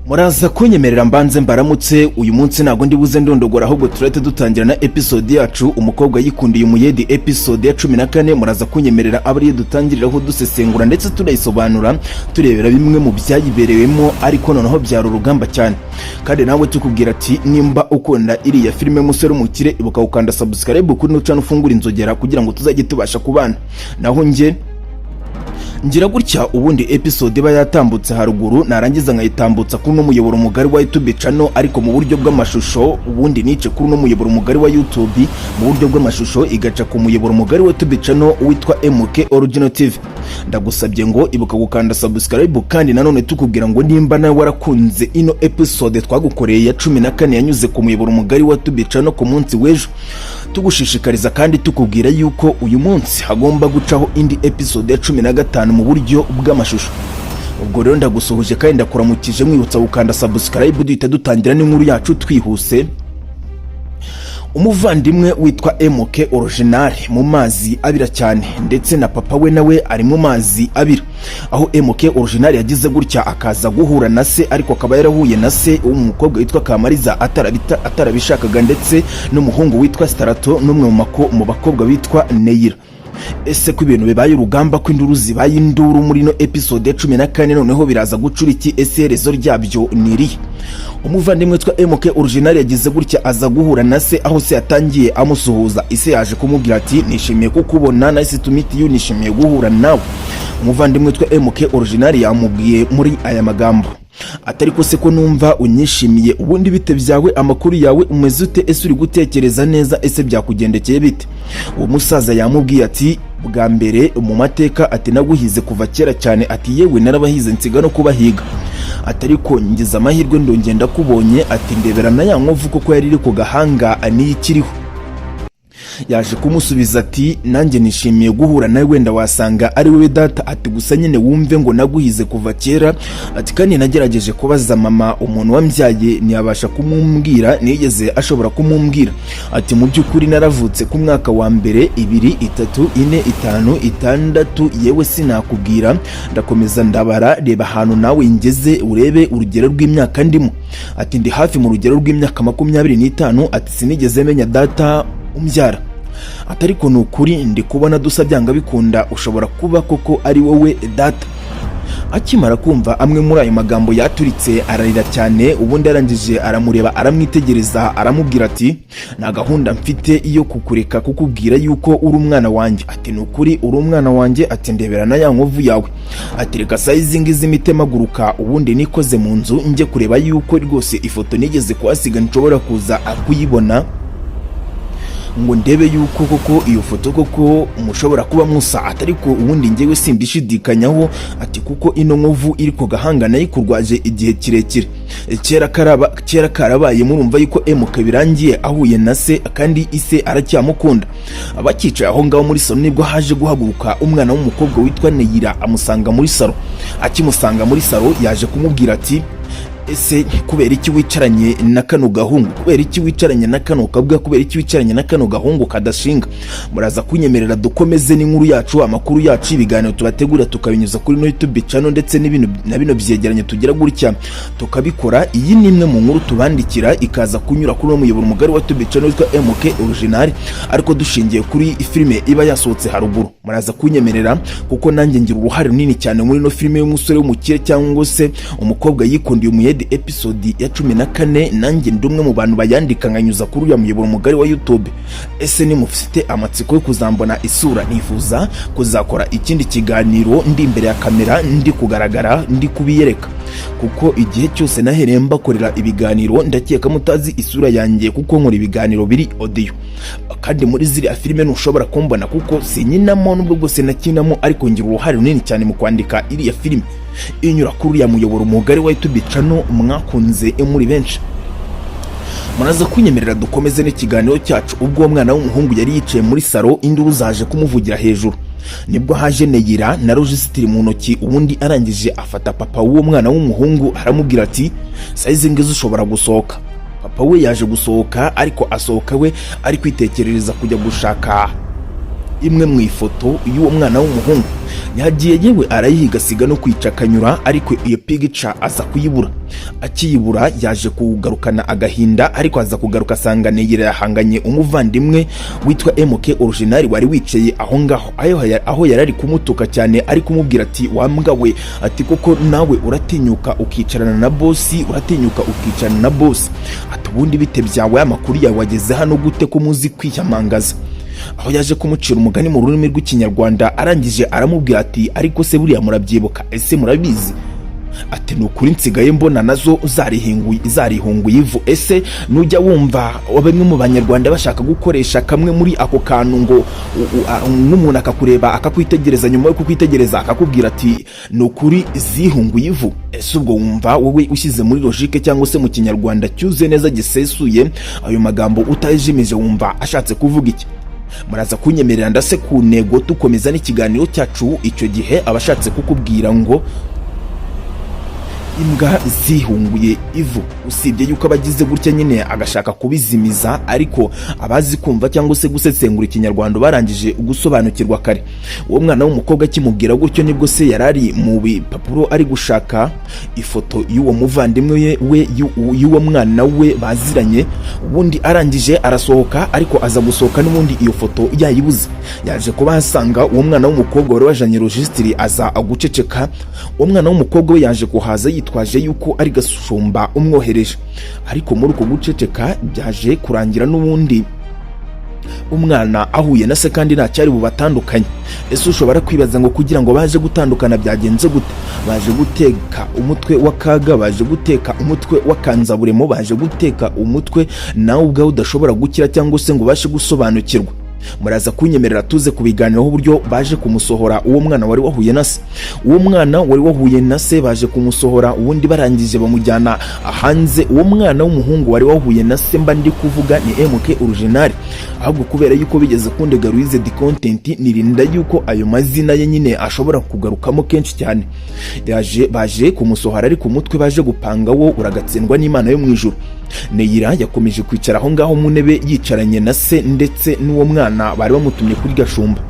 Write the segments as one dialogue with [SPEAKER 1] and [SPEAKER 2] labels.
[SPEAKER 1] Muraza kunyemerera mbanze mbaramutse uyu munsi nago ndibuze ndondogora ahubwo turete dutangira na episode yacu umukobwa yikundiye umuyedi episode ya 14. Muraza kunyemerera abari dutangiriraho dusesengura ndetse tunayisobanura turebera bimwe mu byayiberewemo ariko noneho byaro rugamba cyane. Kandi nawe tukubwira ati nimba ukunda iriya filime Musore Umukire ibuka ukanda subscribe kuri no channel ufungura inzogera kugira ngo tuzajye tubasha kubana. Naho ngira gutya ubundi episode iba yatambutse haruguru narangiza nkayitambutsa kuri no muyoboro mugari wa YouTube channel ariko mu buryo bw'amashusho, ubundi nice kuri no muyoboro mugari wa YouTube mu buryo bw'amashusho igaca ku muyoboro mugari wa YouTube channel witwa MK Original TV. Ndagusabye ngo ibuka gukanda subscribe kandi nanone tukubwira ngo nimba nawe warakunze ino episode twagukoreye ya 14 yanyuze ku muyoboro mugari wa YouTube channel ku munsi w'ejo, tugushishikariza kandi tukubwira yuko uyu munsi hagomba gucaho indi episode ya 15 mu buryo bw'amashusho. Ubwo rero ndagusuhuje kandi ndakuramukije mwibutsa gukanda subscribe duhita dutangira n'inkuru yacu twihuse. Umuvandimwe witwa MK Original mu mazi abira cyane ndetse na papa we nawe ari mu mazi abira, aho MK Original yagize gutya akaza guhura na se ariko akaba yarahuye na se umukobwa witwa Kamariza atarabishakaga ndetse n'umuhungu witwa Starato n'umwe mu bakobwa bitwa Neira. Ese ko ibintu bibaye urugamba kw'induru zibaye induru muri no episode ya 14 noneho biraza gucura iki? Ese rezo ryabyo niri? Umuvandimwe witwa MK Original yagize gutya aza guhura na se aho se yatangiye amusuhuza. Ise yaje kumubwira ati nishimiye kukubona, nice to meet you, nishimiye guhura nawe. Umuvandimwe witwa MK Original yamubwiye muri aya magambo atari ko se ko numva unyishimiye, ubundi bite byawe, amakuru yawe, umeze ute, ese uri gutekereza neza, ese byakugendekeye bite? Uwo musaza yamubwiye ati bwa mbere mu mateka ati naguhize kuva kera cyane, ati yewe narabahize nsiga no kubahiga, atari ko ngize amahirwe ndongenda kubonye, ati ndebera na ya nkovu kuko yari iri ku gahanga niyikiriho. Yaje kumusubiza ati nanjye nishimiye guhura nawe, wenda wasanga ari wewe data, ati gusa nyine wumve ngo naguhize kuva kera, ati kandi nagerageje kubaza mama umuntu wambyaye ntiyabasha kumumbwira, nigeze ashobora kumumbwira, ati mu by'ukuri naravutse ku mwaka wa mbere 2 3 4 5 6 yewe sinakubwira, ndakomeza ndabara, reba ahantu nawe ngeze urebe urugero rw'imyaka ndimo, ati ndi hafi mu rugero rw'imyaka 25, ati sinigeze menya data umbyara, atari ko nukuri ndi kubona dusa byanga bikunda ushobora kuba koko ari wowe data. Akimara kumva amwe muri ayo magambo yaturitse ararira cyane, ubundi arangije aramureba aramwitegereza aramubwira ati na gahunda mfite iyo kukureka kukubwira yuko uri umwana wanjye, ati nukuri uri umwana wanjye, ati ndebera na ya nkovu yawe, ati reka size ngize imitemaguruka ubundi nikoze mu nzu njye kureba yuko rwose ifoto nigeze kuhasiga nshobora kuza kuyibona ngo ndebe yuko koko iyo foto koko mushobora kuba musa, atari ko ubundi ngewe simbishidikanyaho, ati kuko ino nkovu iri ko gahanga nayikurwaje igihe kirekire, kera karabaye murumva yuko MK birangiye ahuye na se kandi ise aracyamukunda. Abakicaye aho ngaho muri salo nibwo haje guhaguruka umwana w'umukobwa witwa Neira amusanga muri salo. Akimusanga muri salo yaje kumubwira ati ese kubera iki wicaranye na kano gahungu, kubera iki wicaranye na kano kabwa, kubera iki wicaranye na kano gahungu kadashinga? Muraza kunyemerera dukomeze n'inkuru yacu, amakuru yacu, ibiganiro tubategura tukabinyuza kuri no YouTube channel ndetse n'ibino byegeranye tugira gutya tukabikora. Iyi ni imwe mu nkuru tubandikira ikaza kunyura kuri no muyoboro mugari wa YouTube channel witwa MK Original ariko dushingiye kuri filime iba yasohotse haruguru. Muraza kunyemerera kuko nanjye ngira uruhare runini cyane muri no filime y'Umusore Umukire cyangwa se umukobwa yikundiye umuyedi episode ya 14, nanjye ndumwe mu bantu bayandika nkanyuza kuri ya muyoboro mugari wa YouTube. Ese ni mufite amatsiko yo kuzambona isura, nifuza kuzakora ikindi kiganiro ndi imbere ya kamera ndi kugaragara ndi kubiyereka, kuko igihe cyose nahereye mbakorera ibiganiro ndakeka mutazi isura yanjye kuko nkora ibiganiro biri audio, kandi muri ziri filime ntushobora kumbona kuko sinyinamo nubwo bwose nakinamo, ariko ngira uruhare runini cyane mu kwandika iriya filime inyura kuri ya muyoboro mugari wa YouTube channel mwakunze muri benshi. Muraza kunyemerera dukomeze n'ikiganiro cyacu. Ubwo umwana w'umuhungu yari yicaye muri salo induru zaje kumuvugira hejuru, nibwo haje Neira na registre mu ntoki, ubundi arangije afata papa w'uwo mwana w'umuhungu aramubwira ati size ngize ushobora gusohoka. Papa we yaje gusohoka ariko asohoka we ari kwitekerereza kujya gushaka imwe mu ifoto y'uwo mwana w'umuhungu. Yagiye yewe arayihiga asiga no kwicakanyura, ariko iyo picture aza kuyibura. Akiyibura yaje kugarukana agahinda, ariko aza kugaruka asanga Neyira yahanganye umuvandimwe witwa MK Original wari wicaye aho ngaho, aho yarari kumutuka cyane, ari kumubwira ati wambwa we, ati koko nawe uratinyuka ukicarana na boss, uratinyuka ukicarana na boss, ati ubundi bite byawe amakuru yawe wageze hano gute ko muzi kwiyamangaza. Aho yaje kumucira umugani mu rurimi rw'ikinyarwanda, arangije aramubwira ati ariko se buriya murabyibuka, ese murabizi? Ati nukuri nsigaye mbona nazo zarihunguye ivu. Ese nujya wumva bamwe mu banyarwanda bashaka gukoresha kamwe muri ako kantu ngo n'umuntu akakureba akakwitegereza, nyuma yo kukwitegereza akakubwira ati nukuri zihunguye ivu? Ese ubwo wumva wowe ushyize muri logique cyangwa se mu kinyarwanda cyuze neza gisesuye ayo magambo utajimije, wumva ashatse kuvuga iki? Muraza kunyemerera ndase ku ntego tukomeza n'ikiganiro cyacu. Icyo gihe abashatse kukubwira ngo imbwa zihunguye ivu, usibye yuko abagize gutya nyine agashaka kubizimiza, ariko abazi kumva cyangwa se gusesengura ikinyarwanda barangije gusobanukirwa kare. Uwo mwana w'umukobwa kimubwira gutyo nibwo se yarari mu bipapuro ari gushaka ifoto y'uwo muvandimwe we y'uwo mwana we baziranye. Ubundi arangije arasohoka, ariko aza gusohoka n'ubundi iyo foto yayibuze. Yaje kuba hasanga uwo mwana w'umukobwa wari wajanye registry aza aguceceka. Uwo mwana w'umukobwa we yaje kuhaza yitwaje yuko ari Gashumba umwohereje, ariko muri uko guceceka byaje kurangira n'ubundi umwana ahuye na se kandi ntacyari bubatandukanye. Ese ushobora kwibaza ngo kugira ngo baje gutandukana byagenze gute? Baje guteka umutwe w'akaga, baje guteka umutwe w'akanzaburemo, baje guteka umutwe nawe ubwawe udashobora gukira cyangwa se ngo bashe gusobanukirwa. Muraza kunyemerera tuze kubiganiraho uburyo baje kumusohora uwo mwana wari wahuye na se. Uwo mwana wari wahuye na se baje kumusohora, ubundi barangije bamujyana hanze. Uwo mwana w'umuhungu wari wahuye na se mba ndi kuvuga ni MK Original, ahubwo kubera yuko bigeze kundega Louise de Content nirinda yuko ayo mazina ye nyine ashobora kugarukamo kenshi cyane. Baje kumusohora, ariko umutwe baje gupanga wo uragatsindwa n'Imana yo mu ijuru. Neyira yakomeje kwicara aho ngaho mu ntebe yicaranye na se ndetse n'uwo mwana bari bamutumye kuri Gashumba.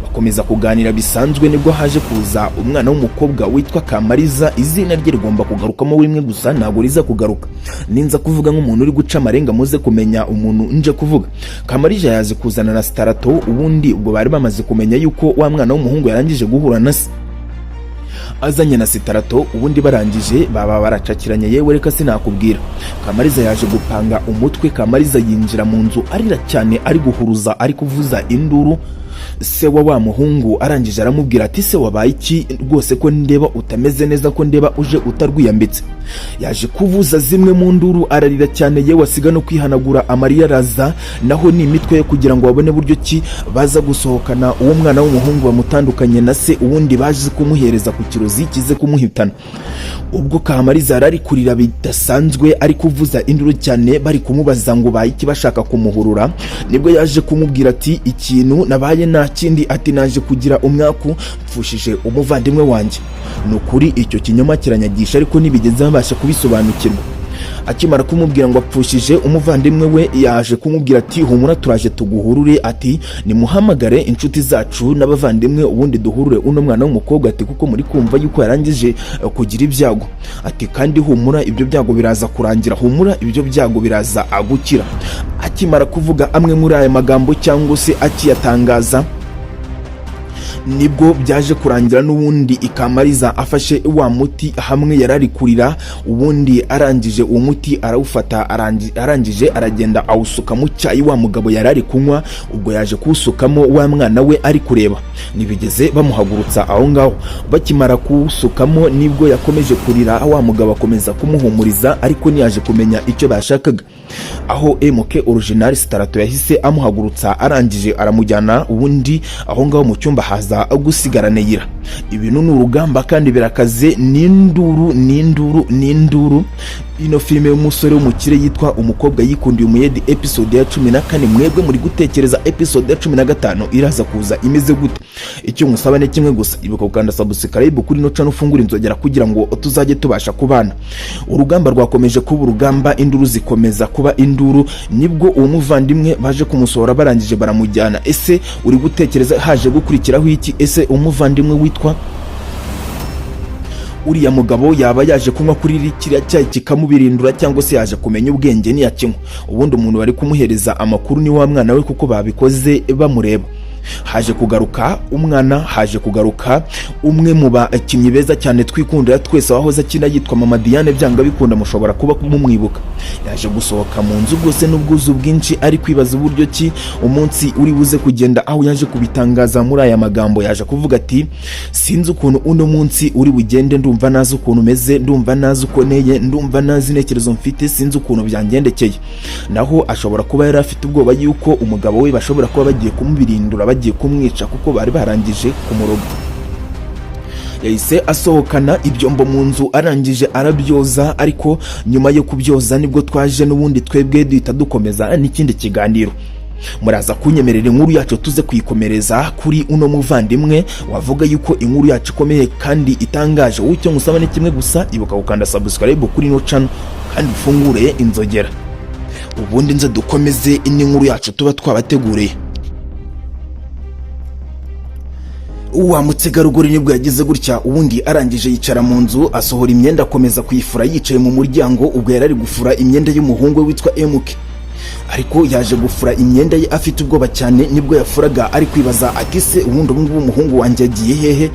[SPEAKER 1] Bakomeza kuganira bisanzwe, nibwo haje kuza umwana w'umukobwa witwa Kamariza. Izina rye rigomba kugarukamo rimwe gusa, ntabwo riza kugaruka. Ninza kuvuga nk'umuntu uri guca amarenga muze kumenya umuntu nje kuvuga. Kamariza yaje kuzana na Starato, ubundi ubwo bari bamaze kumenya yuko wa mwana w'umuhungu yarangije guhura na se. Azanye na Starato, ubundi barangije baba baracakiranye, yewe reka sinakubwira. Kamariza yaje gupanga umutwe. Kamariza yinjira mu nzu arira cyane, ari guhuruza, ari kuvuza induru. Se wa muhungu arangije aramubwira ati se wabaye iki rwose ko ndeba utameze neza, ko ndeba uje utarwiyambitse? Yaje kuvuza zimwe mu nduru ararira cyane, yewe asiga no kwihanagura amarira araza. Naho ni imitwe yo kugira ngo babone buryo ki baza gusohokana uwo mwana w'umuhungu bamutandukanye na se, ubundi baje kumuhereza ku kirozi kize kumuhitana. Ubwo Kamariza arari kurira bidasanzwe, ari kuvuza induru cyane, bari kumubaza ngo baye iki bashaka kumuhurura. Nibwo yaje kumubwira ati ikintu nabaye nta kindi, ati naje kugira umwaku mfushije umuvandimwe wanjye. Nukuri icyo kinyoma kiranyagisha, ariko nibigeze babasha kubisobanukirwa. Akimara kumubwira ngo apfushije umuvandimwe we, yaje kumubwira ati humura turaje tuguhurure, ati nimuhamagare inshuti zacu n'abavandimwe ubundi duhurure uno mwana w'umukobwa, ati kuko muri kumva yuko yarangije kugira ibyago. Ati kandi humura ibyo byago biraza kurangira, humura ibyo byago biraza agukira. Akimara kuvuga amwe muri aya magambo cyangwa se akiyatangaza, nibwo byaje kurangira n'ubundi Kamariza afashe wa muti hamwe yarari kurira. Ubundi arangije uwo muti arawufata, arangije aragenda awusuka mu cyayi wa mugabo yarari kunywa. Ubwo yaje kuwusukamo wa mwana we ari kureba. Nibigeze bamuhagurutsa aho ngaho, bakimara kuwusukamo nibwo yakomeje kurira. Wa mugabo akomeza kumuhumuriza, ariko niyaje kumenya icyo bashakaga. Aho MK Original Starato yahise amuhagurutsa, arangije aramujyana. Ubundi aho ngaho mu cyumba haza akaza gusigarana yira. Ibintu ni urugamba kandi birakaze, n'induru. Ino filime y'umusore w'umukire yitwa Umukobwa Yikundiye Umuyede episode ya 14. Mwebwe muri gutekereza episode ya 15 iraza kuza imeze gute? Icyo musaba ni kimwe gusa, ibuka gukanda subscribe kuri no channel, ufungura inzogera kugira ngo tuzajye tubasha kubana. Urugamba rwakomeje kuba urugamba, induru zikomeza kuba induru, nibwo uwo muvandimwe baje kumusohora barangije baramujyana. Ese uri gutekereza haje gukurikiraho iki? Ese umuvandimwe witwa uriya mugabo yaba yaje kunywa kuri kiriya cyayi kikamubirindura, cyangwa se yaje kumenya ubwenge niyakinywa? Ubundi umuntu bari kumuhereza amakuru ni wa mwana we, kuko babikoze bamureba. Haje kugaruka umwana, haje kugaruka umwe mu bakinnyi beza cyane twikundira twese wahoze akina yitwa Mama Diane, byanga bikunda mushobora kuba mumwibuka. Yaje gusohoka mu nzu bwose n'ubwuzu bwinshi, ari kwibaza uburyo ki umunsi uri buze kugenda. Aho yaje kubitangaza muri aya magambo, yaje kuvuga ati sinzi ukuntu uno munsi uri bugende, ndumva nazi ukuntu meze, ndumva nazi uko neye, ndumva nazi intekerezo mfite, sinzi ukuntu byangendekeye. Naho ashobora kuba yari afite ubwoba yuko umugabo we bashobora kuba bagiye kumubirindura, bagiye kumwica, kuko bari barangije kumuroga. Yahise asohokana ibyombo mu nzu, arangije arabyoza. Ariko nyuma yo kubyoza nibwo twaje n'ubundi twebwe duhita dukomeza n'ikindi kiganiro. Muraza kunyemerera inkuru yacu tuze kuyikomereza kuri uno muvandimwe wavuga yuko inkuru yacu ikomeye kandi itangaje. Icyo musaba ni kimwe gusa, ibuka gukanda subscribe kuri no channel kandi ufungure inzogera, ubundi nze dukomeze inkuru yacu tuba twabateguriye. Uwa mutegarugori nibwo yagize gutya, ubundi arangije yicara mu nzu, asohora imyenda akomeza kuyifura yicaye mu muryango. Ubwo yari ari gufura imyenda y'umuhungu we witwa MK, ariko yaje gufura imyenda ye afite ubwoba cyane. Nibwo yafuraga ari kwibaza ati se ubundi ubungubu umuhungu wanjye agiye hehe?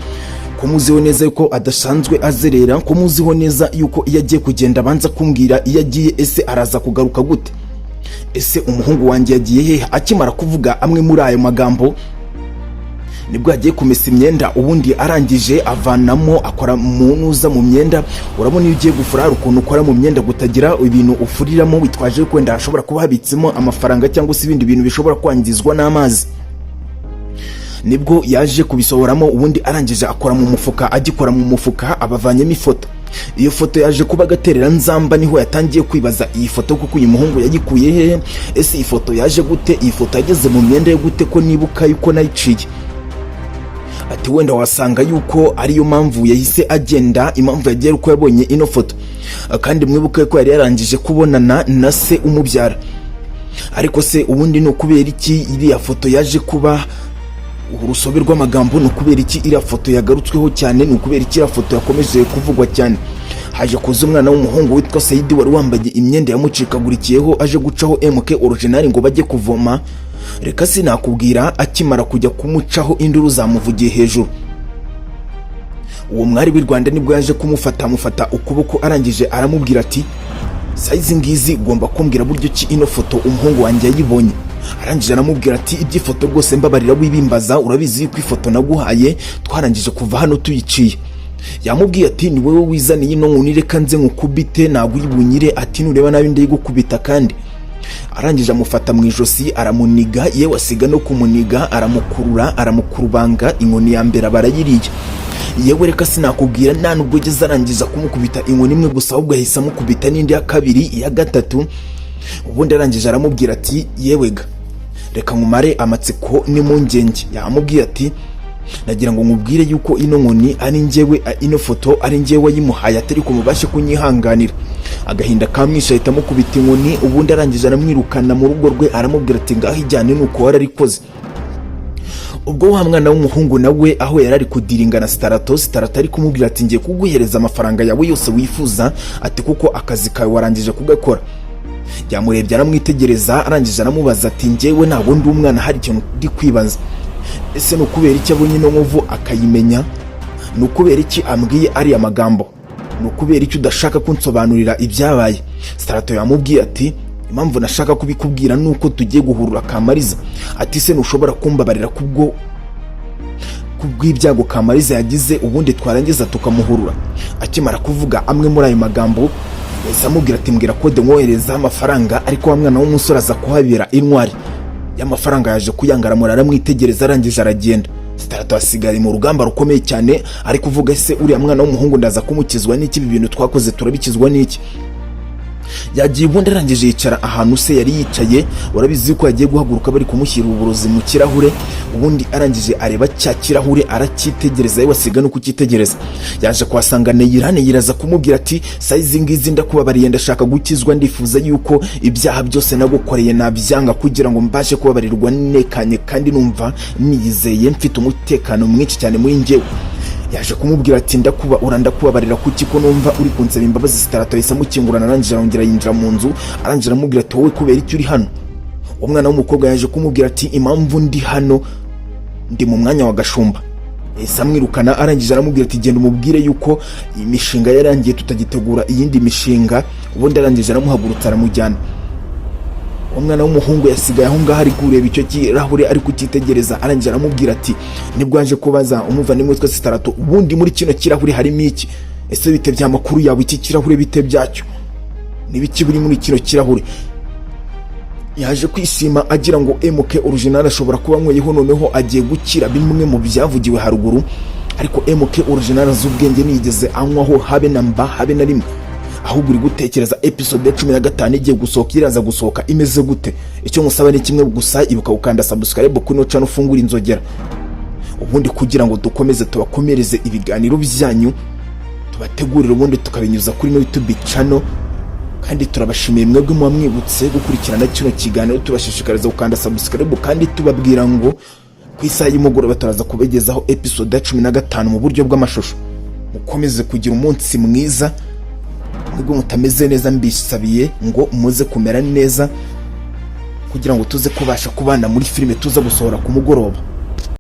[SPEAKER 1] Ko muziho neza yuko adasanzwe azerera, ko muziho neza yuko iyo agiye kugenda abanza kumbwira iyo agiye. Ese araza kugaruka gute? Ese umuhungu wanjye yagiye hehe? Akimara kuvuga amwe muri ayo magambo, nibwo yagiye kumesa imyenda. Ubundi arangije avanamo, akora munuza mu myenda. Urabona iyo ugiye gufura hari ukuntu ukora mu myenda, gutagira ibintu ufuriramo witwaje kwenda hashobora kuba habitsemo amafaranga cyangwa se ibindi bintu bishobora kwangizwa n'amazi. Nibwo yaje kubisohoramo, ubundi arangije akora mu mufuka. Agikora mu mufuka abavanyemo ifoto. Iyo foto yaje kuba gaterera nzamba, niho yatangiye kwibaza iyi foto kuko uyu muhungu yagikuye hehe? Ese iyi foto yaje gute? Iyi foto yageze mu myenda yo gute ko nibuka yuko nayiciye? Ati wenda wasanga yuko ariyo mpamvu yahise agenda, impamvu yagiye uko yabonye ino foto. Kandi mwibuke ko yari yarangije kubonana na se umubyara. Ariko se ubundi no kubera iki iriya foto yaje kuba urusobe rw'amagambo? No kubera iki iriya foto yagarutsweho cyane? No kubera iki iriya foto yakomeje kuvugwa cyane? Haje kuza umwana w'umuhungu witwa Saidi wari wambaye imyenda yamucikagurikiyeho, aje gucaho MK original ngo bajye kuvoma. Reka sinakubwira, akimara kujya kumucaho induru zamuvugiye hejuru. Uwo mwari w'i Rwanda nibwo yaje amufata ukuboko, arangije aramubwira ati saizi ngizi ugomba kumbwira buryo ki ino foto umuhungu wanjye yayibonye. Arangije aramubwira ati iby'ifoto rwose mbabarira wibimbaza, urabizi yuko ifoto naguhaye twarangije kuva hano tuyiciye. Yamubwiye ati ni wowe wizaniye ino nkuni, reka nze nkukubite ntabwo uyibunyire. Ati nureba nabi ndayigukubita kandi. Arangije amufata mu ijosi aramuniga, yewe asiga no kumuniga, aramukurura aramukurubanga. Inkoni ya mbere barayiriye. Yewe reka sinakubwira, nta nubwo ageze arangiza kumukubita inkoni imwe gusa, ahubwo ahise amukubita n'indi ya kabiri, iya gatatu. Ubundi arangije aramubwira ati yewega reka nkumare amatsiko n'impungenge. Yamubwiye ati nagira ngo nkubwire yuko ino nkoni ari njyewe, ino foto ari njyewe wayimuhaye, atari ko mubashe kunyihanganira. Agahinda kamwisha ahita amukubita inkoni. Ubundi arangije aramwirukana mu rugo rwe, aramubwira ati ngaho ijyane nuko wararikoze. Ubwo wa mwana w'umuhungu nawe aho yari ari kudiringa na Starato ari kumubwira ati ngiye kuguhereza amafaranga yawe yose wifuza, ati kuko akazi kawe warangije kugakora. Yamurebye aramwitegereza, arangije aramubaza ati njyewe ntabwo ndi umwana, hari ikintu ndi kwibaza. Ese no kubera iki abonye ino nkovu akayimenya? No kubera iki ambwiye ari amagambo? No kubera iki udashaka kunsobanurira ibyabaye? Starato yamubwiye ati impamvu nashaka kubikubwira nuko tugiye guhurura Kamariza. Ati se nushobora kumbabarira kubw'ibyago Kamariza yagize, ubundi twarangiza tukamuhurura. Akimara kuvuga amwe muri ayo magambo, yahise amubwira ati mbwira kode mwohereza amafaranga. Ariko wa mwana w'umusore aza kuhabera intwari. Y'amafaranga yaje kuyangara, aramwitegereza arangije aragenda. Starato asigara mu rugamba rukomeye cyane ari kuvuga ese uriya mwana w'umuhungu ndaza kumukizwa n'iki, ibi bintu twakoze turabikizwa n'iki? Yagiye ubundi arangije yicara ahantu se yari yicaye, urabizi ko yagiye guhaguruka bari kumushyira uburozi mu kirahure, ubundi arangije areba cya kirahure aracyitegereza, yewe asiga no kucyitegereza. Yaje kuhasanga Neyirane yiraza kumubwira ati saizi ngizi ndakubabariye, ndashaka gukizwa, ndifuza yuko ibyaha byose nagukoreye nabyanga kugira ngo mbashe kubabarirwa nekanye kandi niyizeye mfite umutekano mwinshi cyane muri njyewe. Yaje kumubwira ati ndakubabarira kuki ko numva uri kunsaba imbabazi. Starato yahise amukingurana, arangije arongera yinjira mu nzu, arangije aramubwira ati wowe kubera icyo uri hano? Umwana w'umukobwa yaje kumubwira ati impamvu ndi hano ndi mu mwanya wa Gashumba. Yahise amwirukana, arangije aramubwira ati genda umubwire yuko imishinga yarangiye tutagitegura iyindi mishinga. Ubundi arangije aramuhagurutsa aramujyana. Umwana w'umuhungu yasigaye aho ngaho ari kureba icyo kirahure ari kucyitegereza, arangije aramubwira ati nibwo aje kubaza umuvandimwe witwa Starato, ubundi muri kino kirahure harimo iki? Ese bite by'amakuru yawe, iki kirahure bite byacyo, nibiki biri muri kino kirahure? Yaje kwishima agira ngo MK Original ashobora kuba anyweyeho noneho agiye gukira bimwe mu byavugiwe haruguru, ariko MK Original z'ubwenge nigeze anywaho habe na mba habe na rimwe. Ahubwo uri gutekereza episode ya 15 igiye gusohoka, iraza gusohoka imeze gute? Icyo musaba ni kimwe gusa, ibuka gukanda subscribe kuno channel, ufungura inzogera, ubundi kugira ngo dukomeze tubakomereze ibiganiro byanyu tubategurira, ubundi tukabinyuza kuri no YouTube channel. Kandi turabashimiye mwebwe muba mwibutse gukurikirana kino kiganiro, tubashishikariza gukanda subscribe kandi tubabwira ngo ku isaha y'umugoroba turaza kubegezaho episode ya 15 mu buryo bw'amashusho. Mukomeze kugira umunsi mwiza, nubwo mutameze neza mbisabiye ngo muze kumera neza kugira ngo tuze kubasha kubana muri filime tuza gusohora ku mugoroba.